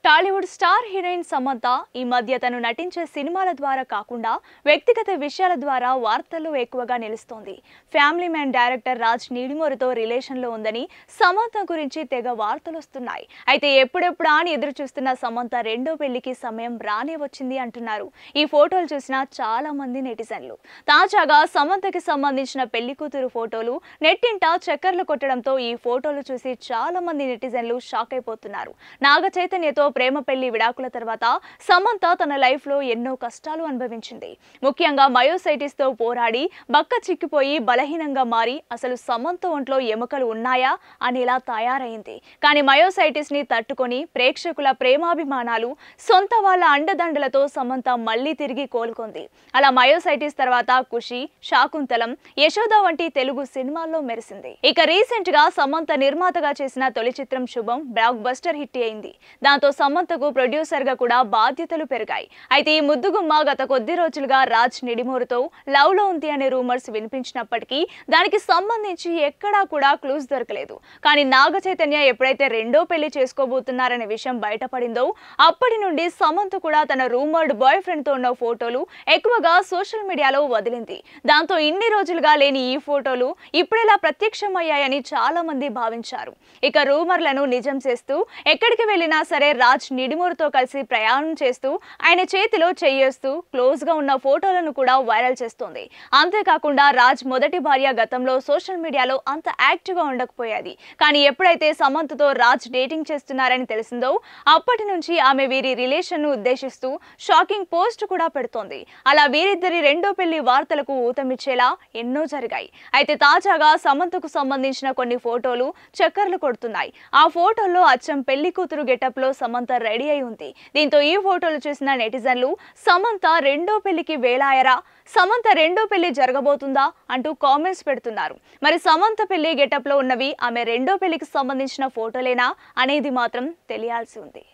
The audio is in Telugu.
టాలీవుడ్ స్టార్ హీరోయిన్ సమంత ఈ మధ్య తను నటించే సినిమాల ద్వారా కాకుండా వ్యక్తిగత విషయాల ద్వారా వార్తల్లో ఎక్కువగా నిలుస్తోంది. ఫ్యామిలీ మ్యాన్ డైరెక్టర్ రాజ్ నిడిమోరుతో రిలేషన్లో ఉందని సమంత గురించి తెగ వార్తలు వస్తున్నాయి. అయితే ఎప్పుడెప్పుడా అని ఎదురు చూస్తున్న సమంత రెండో పెళ్లికి సమయం రానే వచ్చింది అంటున్నారు ఈ ఫోటోలు చూసిన చాలా మంది నెటిజన్లు. తాజాగా సమంతకి సంబంధించిన పెళ్లి కూతురు ఫోటోలు నెట్టింట చక్కర్లు కొట్టడంతో ఈ ఫోటోలు చూసి చాలా మంది నెటిజన్లు షాక్ అయిపోతున్నారు. నాగ చైతన్యతో ప్రేమ పెళ్లి విడాకుల తర్వాత సమంత తన లైఫ్ లో ఎన్నో కష్టాలు అనుభవించింది. ముఖ్యంగా మయోసైటిస్ తో పోరాడి బక్క చిక్కిపోయి బలహీనంగా మారి అసలు సమంత ఒంట్లో ఎముకలు ఉన్నాయా అనేలా తయారైంది. కానీ మయోసైటిస్ ని తట్టుకొని ప్రేక్షకుల ప్రేమాభిమానాలు సొంత వాళ్ళ అండదండలతో సమంత మళ్లీ తిరిగి కోలుకుంది. అలా మయోసైటిస్ తర్వాత ఖుషి, శాకుంతలం, యశోద వంటి తెలుగు సినిమాల్లో మెరిసింది. ఇక రీసెంట్ గా సమంత నిర్మాతగా చేసిన తొలి చిత్రం శుభం బ్లాక్ బస్టర్ హిట్ అయింది. దాంతో సమంతకు ప్రొడ్యూసర్ గా కూడా బాధ్యతలు పెరిగాయి. అయితే ఈ ముద్దుగుమ్మ గత కొద్ది రోజులుగా రాజ్ నిడిమోరుతో లవ్ లో ఉంది అనే రూమర్స్ వినిపించినప్పటికీ దానికి సంబంధించి ఎక్కడా కూడా క్లూస్ దొరకలేదు. కానీ నాగ చైతన్య ఎప్పుడైతే రెండో పెళ్లి చేసుకోబోతున్నారనే విషయం బయటపడిందో అప్పటి నుండి సమంత కూడా తన రూమర్డ్ బాయ్ ఫ్రెండ్ తో ఉన్న ఫోటోలు ఎక్కువగా సోషల్ మీడియాలో వదిలింది. దాంతో ఇన్ని రోజులుగా లేని ఈ ఫోటోలు ఇప్పుడెలా ప్రత్యక్షమయ్యాయని చాలా మంది భావించారు. ఇక రూమర్లను నిజం చేస్తూ ఎక్కడికి వెళ్ళినా సరే రాజ్ నిడిమోరుతో కలిసి ప్రయాణం చేస్తూ ఆయన చేతిలో చేయేస్తూ క్లోజ్ గా ఉన్న ఫోటోలను కూడా వైరల్ చేస్తోంది. అంతేకాకుండా రాజ్ మొదటి భార్య గతంలో సోషల్ మీడియాలో అంత యాక్టివ్ గా ఉండకపోయేది. కానీ ఎప్పుడైతే సమంతతో రాజ్ డేటింగ్ చేస్తున్నారని తెలిసిందో అప్పటి నుంచి ఆమె వీరి రిలేషన్ ను ఉద్దేశిస్తూ షాకింగ్ పోస్ట్ కూడా పెడుతోంది. అలా వీరిద్దరి రెండో పెళ్లి వార్తలకు ఊతమిచ్చేలా ఎన్నో జరిగాయి. అయితే తాజాగా సమంతకు సంబంధించిన కొన్ని ఫోటోలు చక్కర్లు కొడుతున్నాయి. ఆ ఫోటోల్లో అచ్చం పెళ్లి కూతురు గెటప్ లో సమంత రెడీ అయి ఉంది. దీంతో ఈ ఫోటోలు చూసిన నెటిజన్లు సమంత రెండో పెళ్లికి వేలాయరా, సమంత రెండో పెళ్లి జరగబోతుందా అంటూ కామెంట్స్ పెడుతున్నారు. మరి సమంత పెళ్లి గెటప్ లో ఉన్నవి ఆమె రెండో పెళ్లికి సంబంధించిన ఫోటోలేనా అనేది మాత్రం తెలియాల్సి ఉంది.